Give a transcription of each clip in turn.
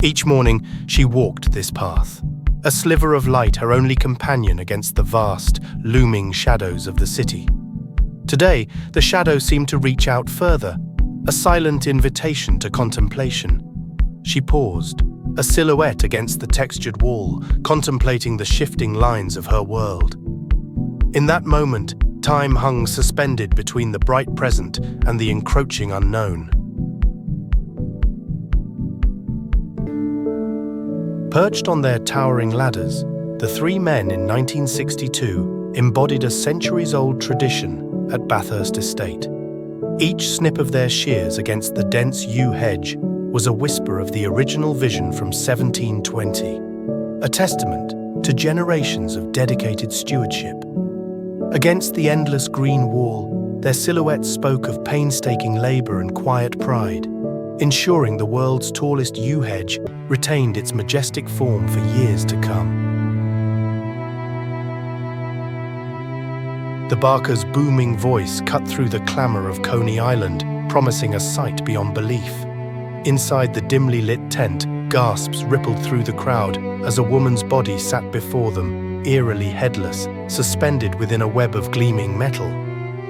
Each morning, she walked this path, a sliver of light her only companion against the vast, looming shadows of the city. Today, the shadow seemed to reach out further, a silent invitation to contemplation. She paused, a silhouette against the textured wall, contemplating the shifting lines of her world. In that moment, time hung suspended between the bright present and the encroaching unknown. Perched on their towering ladders, the three men in 1962 embodied a centuries-old tradition at Bathurst Estate. Each snip of their shears against the dense yew hedge was a whisper of the original vision from 1720, a testament to generations of dedicated stewardship. Against the endless green wall, their silhouettes spoke of painstaking labor and quiet pride, ensuring the world's tallest yew hedge retained its majestic form for years to come. The barker's booming voice cut through the clamor of Coney Island, promising a sight beyond belief. Inside the dimly lit tent, gasps rippled through the crowd as a woman's body sat before them, eerily headless, suspended within a web of gleaming metal.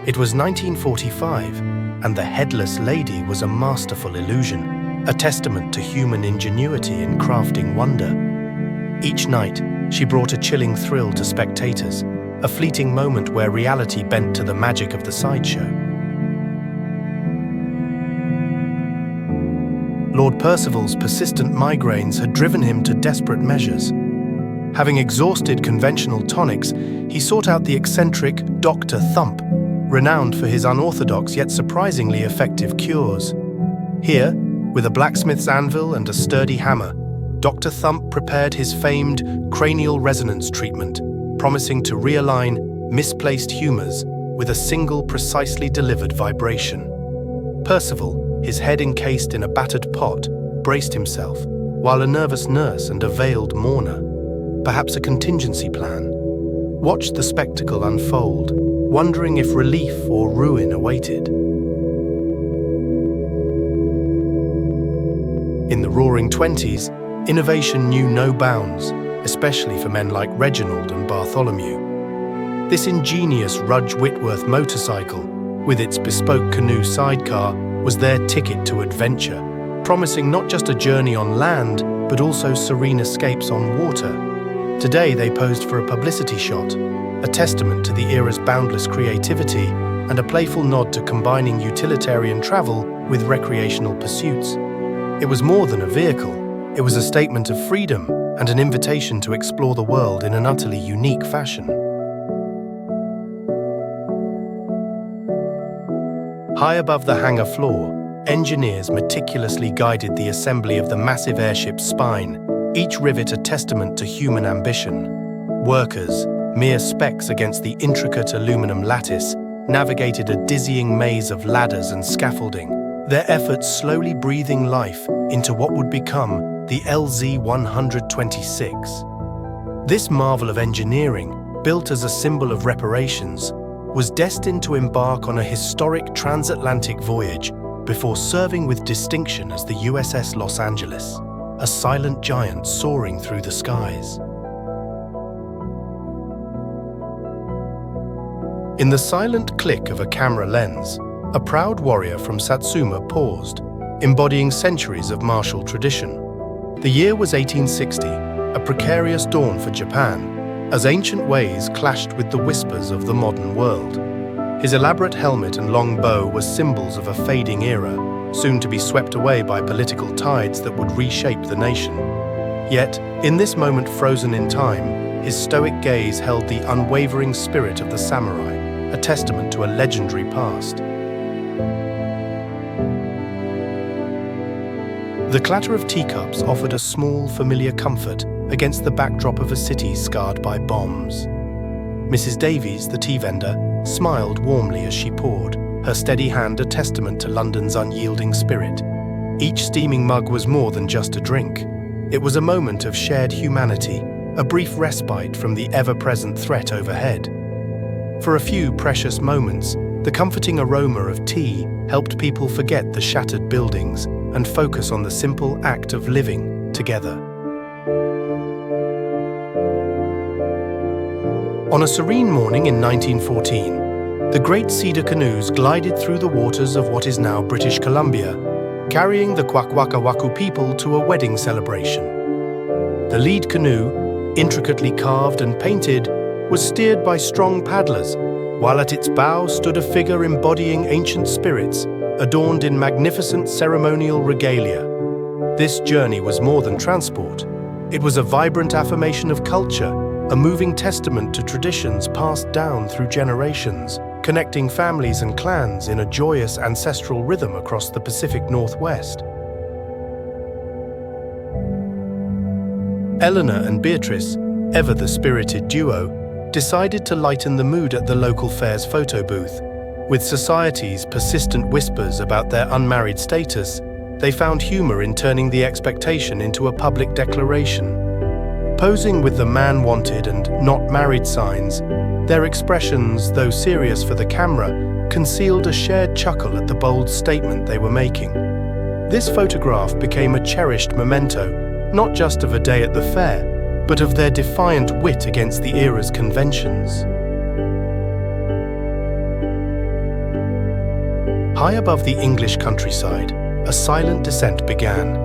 It was 1945, and the headless lady was a masterful illusion, a testament to human ingenuity in crafting wonder. Each night, she brought a chilling thrill to spectators, a fleeting moment where reality bent to the magic of the sideshow. Lord Percival's persistent migraines had driven him to desperate measures. Having exhausted conventional tonics, he sought out the eccentric Dr. Thump, renowned for his unorthodox yet surprisingly effective cures. Here, with a blacksmith's anvil and a sturdy hammer, Dr. Thump prepared his famed cranial resonance treatment, promising to realign misplaced humors with a single precisely delivered vibration. Percival, his head encased in a battered pot, braced himself, while a nervous nurse and a veiled mourner, perhaps a contingency plan, watched the spectacle unfold, wondering if relief or ruin awaited. In the Roaring Twenties, innovation knew no bounds, especially for men like Reginald and Bartholomew. This ingenious Rudge Whitworth motorcycle, with its bespoke canoe sidecar, was their ticket to adventure, promising not just a journey on land, but also serene escapes on water. Today they posed for a publicity shot, a testament to the era's boundless creativity and a playful nod to combining utilitarian travel with recreational pursuits. It was more than a vehicle, it was a statement of freedom and an invitation to explore the world in an utterly unique fashion. High above the hangar floor, engineers meticulously guided the assembly of the massive airship's spine, each rivet a testament to human ambition. Workers, mere specks against the intricate aluminum lattice, navigated a dizzying maze of ladders and scaffolding, their efforts slowly breathing life into what would become the LZ-126. This marvel of engineering, built as a symbol of reparations, was destined to embark on a historic transatlantic voyage before serving with distinction as the USS Los Angeles, a silent giant soaring through the skies. In the silent click of a camera lens, a proud warrior from Satsuma paused, embodying centuries of martial tradition. The year was 1860, a precarious dawn for Japan, as ancient ways clashed with the whispers of the modern world. His elaborate helmet and long bow were symbols of a fading era, soon to be swept away by political tides that would reshape the nation. Yet, in this moment frozen in time, his stoic gaze held the unwavering spirit of the samurai, a testament to a legendary past. The clatter of teacups offered a small, familiar comfort against the backdrop of a city scarred by bombs. Mrs. Davies, the tea vendor, smiled warmly as she poured, her steady hand a testament to London's unyielding spirit. Each steaming mug was more than just a drink. It was a moment of shared humanity, a brief respite from the ever-present threat overhead. For a few precious moments, the comforting aroma of tea helped people forget the shattered buildings and focus on the simple act of living, together. On a serene morning in 1914, the great cedar canoes glided through the waters of what is now British Columbia, carrying the Kwakwaka'wakw people to a wedding celebration. The lead canoe, intricately carved and painted, was steered by strong paddlers, while at its bow stood a figure embodying ancient spirits, adorned in magnificent ceremonial regalia. This journey was more than transport. It was a vibrant affirmation of culture, a moving testament to traditions passed down through generations, connecting families and clans in a joyous ancestral rhythm across the Pacific Northwest. Eleanor and Beatrice, ever the spirited duo, decided to lighten the mood at the local fair's photo booth. With society's persistent whispers about their unmarried status, they found humor in turning the expectation into a public declaration. Posing with the man wanted and not married signs, their expressions, though serious for the camera, concealed a shared chuckle at the bold statement they were making. This photograph became a cherished memento, not just of a day at the fair, but of their defiant wit against the era's conventions. High above the English countryside, a silent descent began.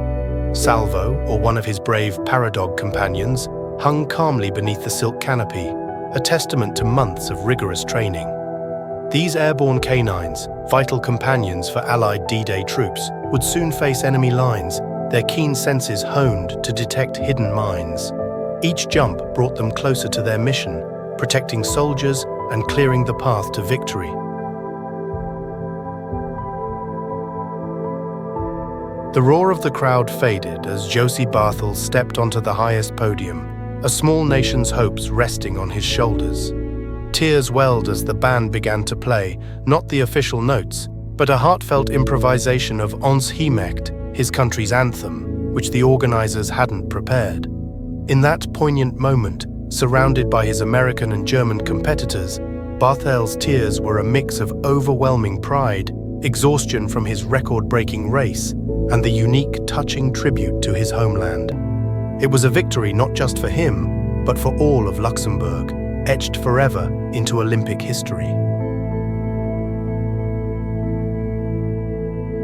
Salvo, or one of his brave paradog companions, hung calmly beneath the silk canopy, a testament to months of rigorous training. These airborne canines, vital companions for Allied D-Day troops, would soon face enemy lines, their keen senses honed to detect hidden mines. Each jump brought them closer to their mission, protecting soldiers and clearing the path to victory. The roar of the crowd faded as Josie Barthel stepped onto the highest podium, a small nation's hopes resting on his shoulders. Tears welled as the band began to play, not the official notes, but a heartfelt improvisation of Ons Himekt, his country's anthem, which the organizers hadn't prepared. In that poignant moment, surrounded by his American and German competitors, Barthel's tears were a mix of overwhelming pride, exhaustion from his record-breaking race, and the unique, touching tribute to his homeland. It was a victory not just for him, but for all of Luxembourg, etched forever into Olympic history.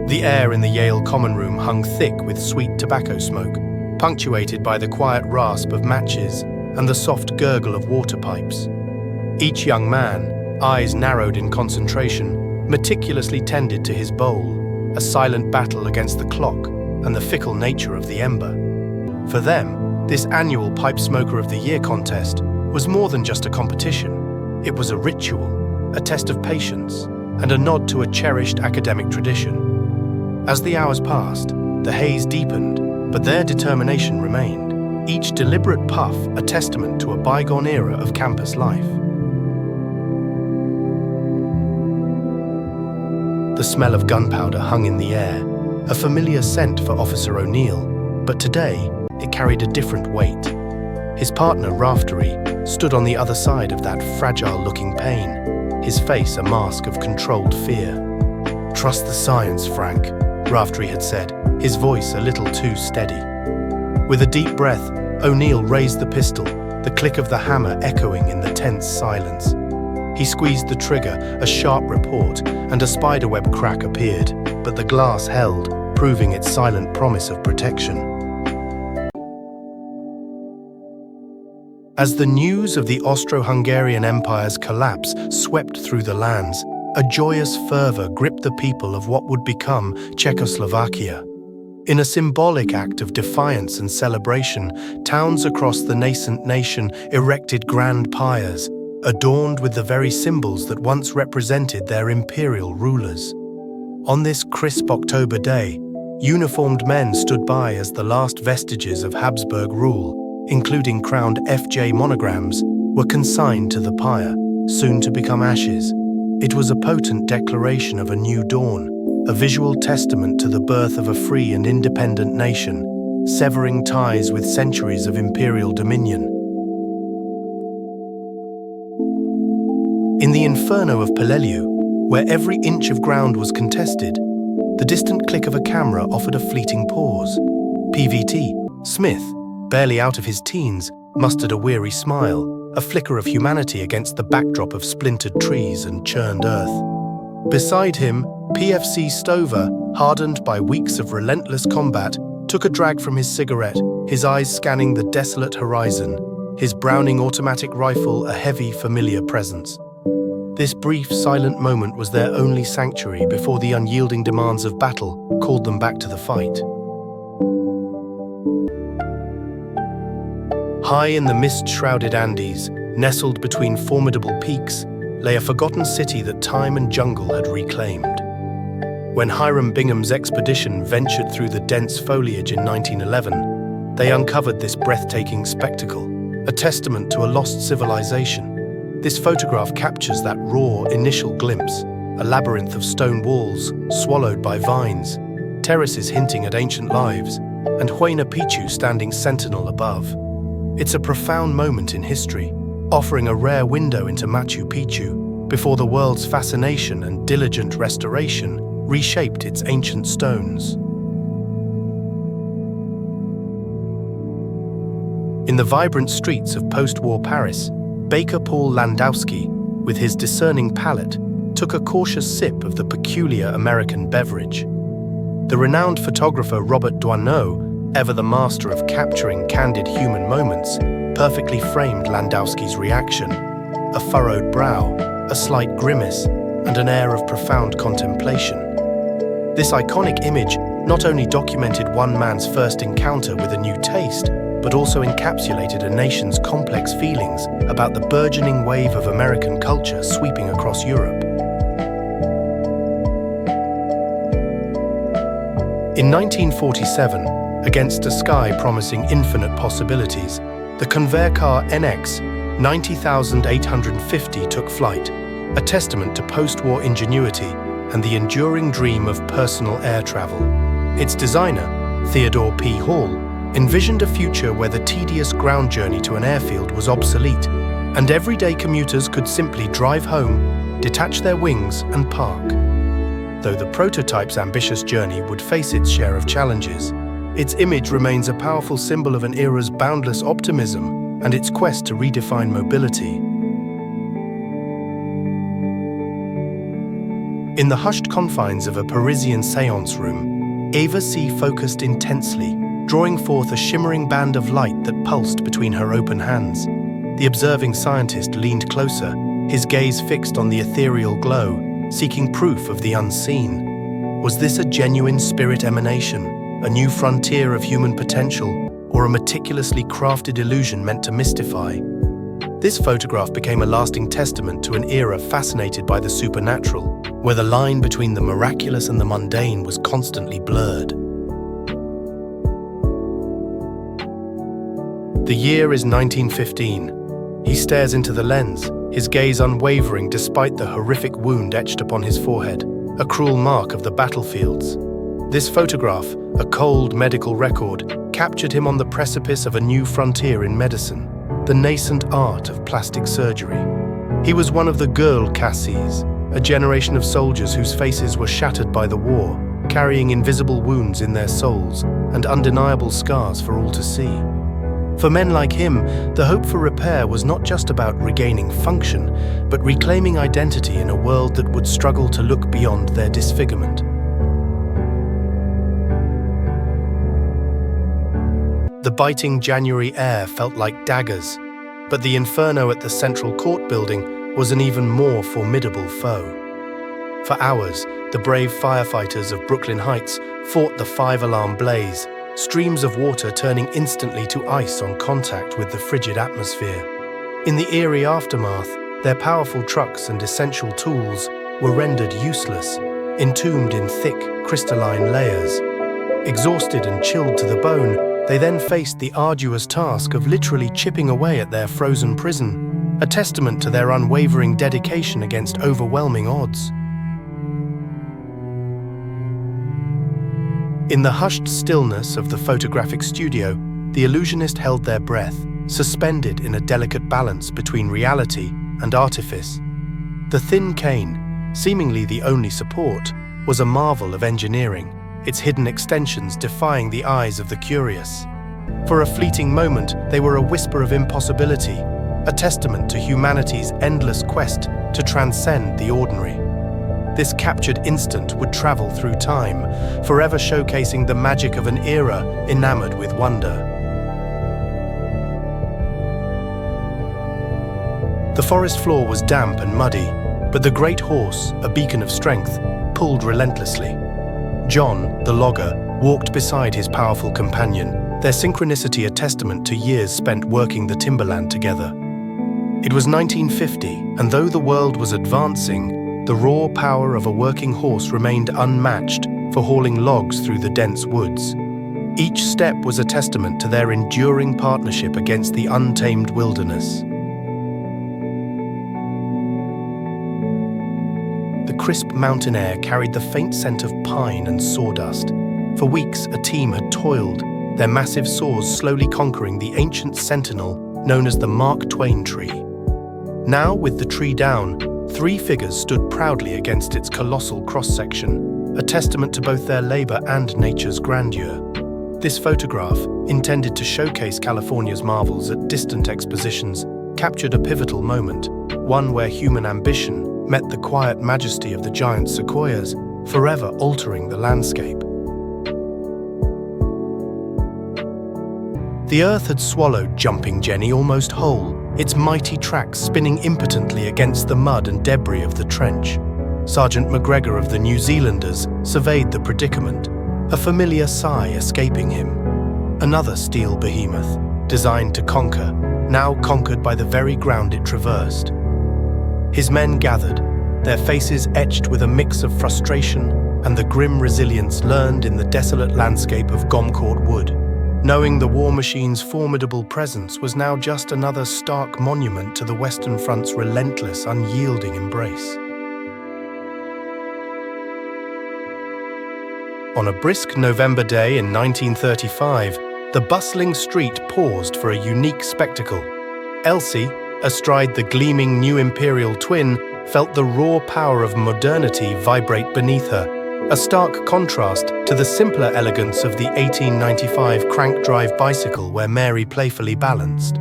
The air in the Yale Common Room hung thick with sweet tobacco smoke, punctuated by the quiet rasp of matches and the soft gurgle of water pipes. Each young man, eyes narrowed in concentration, meticulously tended to his bowl, a silent battle against the clock and the fickle nature of the ember. For them, this annual Pipe Smoker of the Year contest was more than just a competition. It was a ritual, a test of patience, and a nod to a cherished academic tradition. As the hours passed, the haze deepened, but their determination remained, each deliberate puff a testament to a bygone era of campus life. The smell of gunpowder hung in the air, a familiar scent for Officer O'Neill, but today it carried a different weight. His partner, Raftery, stood on the other side of that fragile-looking pane, his face a mask of controlled fear. "Trust the science, Frank," Raftery had said, his voice a little too steady. With a deep breath, O'Neill raised the pistol, the click of the hammer echoing in the tense silence. He squeezed the trigger, a sharp report, and a spiderweb crack appeared, but the glass held, proving its silent promise of protection. As the news of the Austro-Hungarian Empire's collapse swept through the lands, a joyous fervor gripped the people of what would become Czechoslovakia. In a symbolic act of defiance and celebration, towns across the nascent nation erected grand pyres, adorned with the very symbols that once represented their imperial rulers. On this crisp October day, uniformed men stood by as the last vestiges of Habsburg rule, including crowned FJ monograms, were consigned to the pyre, soon to become ashes. It was a potent declaration of a new dawn, a visual testament to the birth of a free and independent nation, severing ties with centuries of imperial dominion. In the inferno of Peleliu, where every inch of ground was contested, the distant click of a camera offered a fleeting pause. PVT, Smith, barely out of his teens, mustered a weary smile, a flicker of humanity against the backdrop of splintered trees and churned earth. Beside him, PFC Stover, hardened by weeks of relentless combat, took a drag from his cigarette, his eyes scanning the desolate horizon, his Browning automatic rifle a heavy, familiar presence. This brief, silent moment was their only sanctuary before the unyielding demands of battle called them back to the fight. High in the mist-shrouded Andes, nestled between formidable peaks, lay a forgotten city that time and jungle had reclaimed. When Hiram Bingham's expedition ventured through the dense foliage in 1911, they uncovered this breathtaking spectacle, a testament to a lost civilization. This photograph captures that raw initial glimpse, a labyrinth of stone walls swallowed by vines, terraces hinting at ancient lives, and Huayna Picchu standing sentinel above. It's a profound moment in history, offering a rare window into Machu Picchu before the world's fascination and diligent restoration reshaped its ancient stones. In the vibrant streets of post-war Paris, Baker Paul Landowski, with his discerning palate, took a cautious sip of the peculiar American beverage. The renowned photographer Robert Doisneau, ever the master of capturing candid human moments, perfectly framed Landowski's reaction: a furrowed brow, a slight grimace, and an air of profound contemplation. This iconic image not only documented one man's first encounter with a new taste, but also encapsulated a nation's complex feelings about the burgeoning wave of American culture sweeping across Europe. In 1947, against a sky promising infinite possibilities, the conveyor car NX 90,850 took flight, a testament to post-war ingenuity and the enduring dream of personal air travel. Its designer, Theodore P. Hall, envisioned a future where the tedious ground journey to an airfield was obsolete, and everyday commuters could simply drive home, detach their wings, and park. Though the prototype's ambitious journey would face its share of challenges, its image remains a powerful symbol of an era's boundless optimism and its quest to redefine mobility. In the hushed confines of a Parisian séance room, Ava C. focused intensely, drawing forth a shimmering band of light that pulsed between her open hands. The observing scientist leaned closer, his gaze fixed on the ethereal glow, seeking proof of the unseen. Was this a genuine spirit emanation, a new frontier of human potential, or a meticulously crafted illusion meant to mystify? This photograph became a lasting testament to an era fascinated by the supernatural, where the line between the miraculous and the mundane was constantly blurred. The year is 1915. He stares into the lens, his gaze unwavering despite the horrific wound etched upon his forehead, a cruel mark of the battlefields. This photograph, a cold medical record, captured him on the precipice of a new frontier in medicine, the nascent art of plastic surgery. He was one of the girl Cassis, a generation of soldiers whose faces were shattered by the war, carrying invisible wounds in their souls and undeniable scars for all to see. For men like him, the hope for repair was not just about regaining function, but reclaiming identity in a world that would struggle to look beyond their disfigurement. The biting January air felt like daggers, but the inferno at the Central Court building was an even more formidable foe. For hours, the brave firefighters of Brooklyn Heights fought the five-alarm blaze, streams of water turning instantly to ice on contact with the frigid atmosphere. In the eerie aftermath, their powerful trucks and essential tools were rendered useless, entombed in thick, crystalline layers. Exhausted and chilled to the bone, they then faced the arduous task of literally chipping away at their frozen prison, a testament to their unwavering dedication against overwhelming odds. In the hushed stillness of the photographic studio, the illusionist held their breath, suspended in a delicate balance between reality and artifice. The thin cane, seemingly the only support, was a marvel of engineering, its hidden extensions defying the eyes of the curious. For a fleeting moment, they were a whisper of impossibility, a testament to humanity's endless quest to transcend the ordinary. This captured instant would travel through time, forever showcasing the magic of an era enamored with wonder. The forest floor was damp and muddy, but the great horse, a beacon of strength, pulled relentlessly. John, the logger, walked beside his powerful companion, their synchronicity a testament to years spent working the timberland together. It was 1950, and though the world was advancing, the raw power of a working horse remained unmatched for hauling logs through the dense woods. Each step was a testament to their enduring partnership against the untamed wilderness. The crisp mountain air carried the faint scent of pine and sawdust. For weeks, a team had toiled, their massive saws slowly conquering the ancient sentinel known as the Mark Twain tree. Now, with the tree down, 3 figures stood proudly against its colossal cross-section, a testament to both their labor and nature's grandeur. This photograph, intended to showcase California's marvels at distant expositions, captured a pivotal moment, one where human ambition met the quiet majesty of the giant sequoias, forever altering the landscape. The earth had swallowed Jumping Jenny almost whole, its mighty tracks spinning impotently against the mud and debris of the trench. Sergeant McGregor of the New Zealanders surveyed the predicament, a familiar sigh escaping him. Another steel behemoth, designed to conquer, now conquered by the very ground it traversed. His men gathered, their faces etched with a mix of frustration and the grim resilience learned in the desolate landscape of Gomcourt Wood, knowing the war machine's formidable presence was now just another stark monument to the Western Front's relentless, unyielding embrace. On a brisk November day in 1935, the bustling street paused for a unique spectacle. Elsie, astride the gleaming new Imperial twin, felt the raw power of modernity vibrate beneath her, a stark contrast to the simpler elegance of the 1895 crank-drive bicycle where Mary playfully balanced.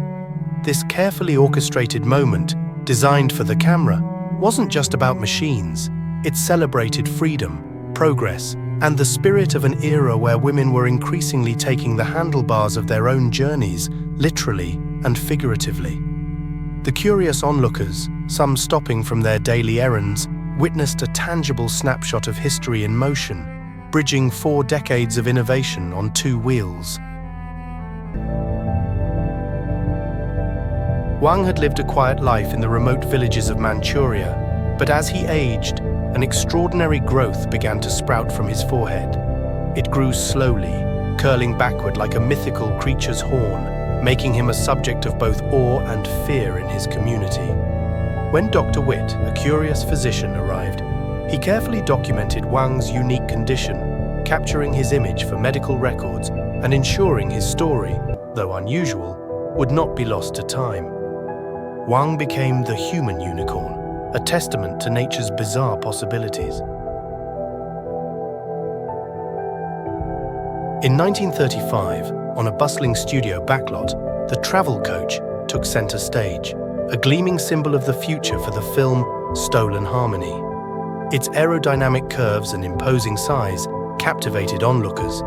This carefully orchestrated moment, designed for the camera, wasn't just about machines. It celebrated freedom, progress, and the spirit of an era where women were increasingly taking the handlebars of their own journeys, literally and figuratively. The curious onlookers, some stopping from their daily errands, witnessed a tangible snapshot of history in motion, bridging 4 decades of innovation on 2 wheels. Wang had lived a quiet life in the remote villages of Manchuria, but as he aged, an extraordinary growth began to sprout from his forehead. It grew slowly, curling backward like a mythical creature's horn, making him a subject of both awe and fear in his community. When Dr. Witt, a curious physician, arrived, he carefully documented Wang's unique condition, capturing his image for medical records and ensuring his story, though unusual, would not be lost to time. Wang became the human unicorn, a testament to nature's bizarre possibilities. In 1935, on a bustling studio backlot, the travel coach took center stage, a gleaming symbol of the future for the film Stolen Harmony. Its aerodynamic curves and imposing size captivated onlookers,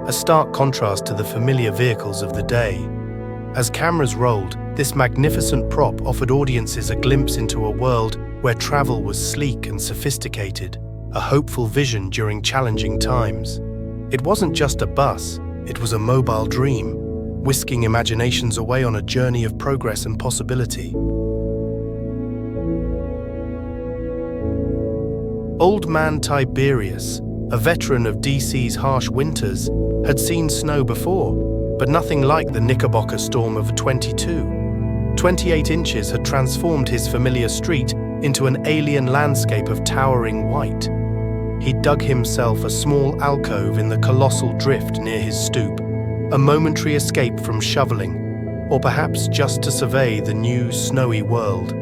a stark contrast to the familiar vehicles of the day. As cameras rolled, this magnificent prop offered audiences a glimpse into a world where travel was sleek and sophisticated, a hopeful vision during challenging times. It wasn't just a bus, it was a mobile dream, whisking imaginations away on a journey of progress and possibility. Old Man Tiberius, a veteran of DC's harsh winters, had seen snow before, but nothing like the Knickerbocker storm of '22. 28 inches had transformed his familiar street into an alien landscape of towering white. He dug himself a small alcove in the colossal drift near his stoop, a momentary escape from shoveling, or perhaps just to survey the new snowy world.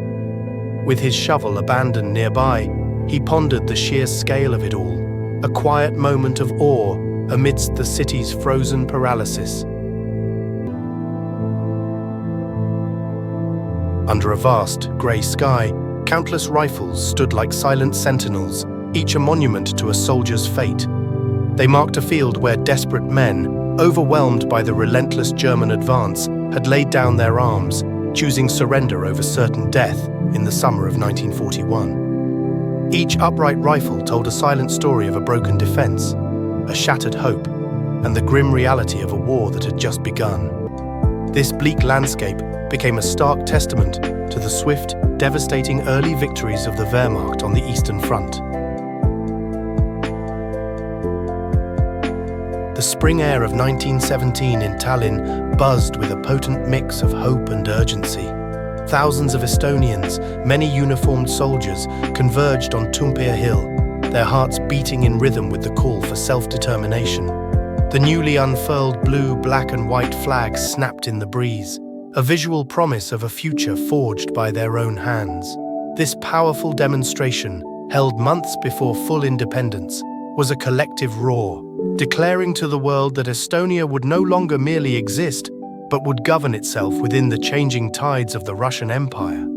With his shovel abandoned nearby, he pondered the sheer scale of it all, a quiet moment of awe amidst the city's frozen paralysis. Under a vast, grey sky, countless rifles stood like silent sentinels, each a monument to a soldier's fate. They marked a field where desperate men, overwhelmed by the relentless German advance, had laid down their arms, choosing surrender over certain death in the summer of 1941. Each upright rifle told a silent story of a broken defense, a shattered hope, and the grim reality of a war that had just begun. This bleak landscape became a stark testament to the swift, devastating early victories of the Wehrmacht on the Eastern Front. The spring air of 1917 in Tallinn buzzed with a potent mix of hope and urgency. Thousands of Estonians, many uniformed soldiers, converged on Toompea Hill, their hearts beating in rhythm with the call for self-determination. The newly unfurled blue, black and white flag snapped in the breeze, a visual promise of a future forged by their own hands. This powerful demonstration, held months before full independence, was a collective roar, declaring to the world that Estonia would no longer merely exist, but would govern itself within the changing tides of the Russian Empire.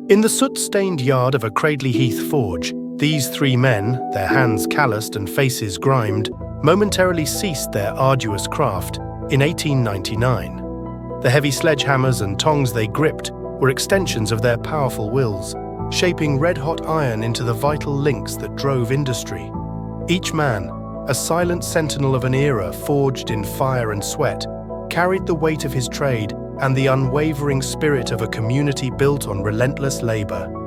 In the soot-stained yard of a Cradley Heath forge, these three men, their hands calloused and faces grimed, momentarily ceased their arduous craft in 1899. The heavy sledgehammers and tongs they gripped were extensions of their powerful wills, shaping red-hot iron into the vital links that drove industry. Each man, a silent sentinel of an era forged in fire and sweat, carried the weight of his trade and the unwavering spirit of a community built on relentless labor.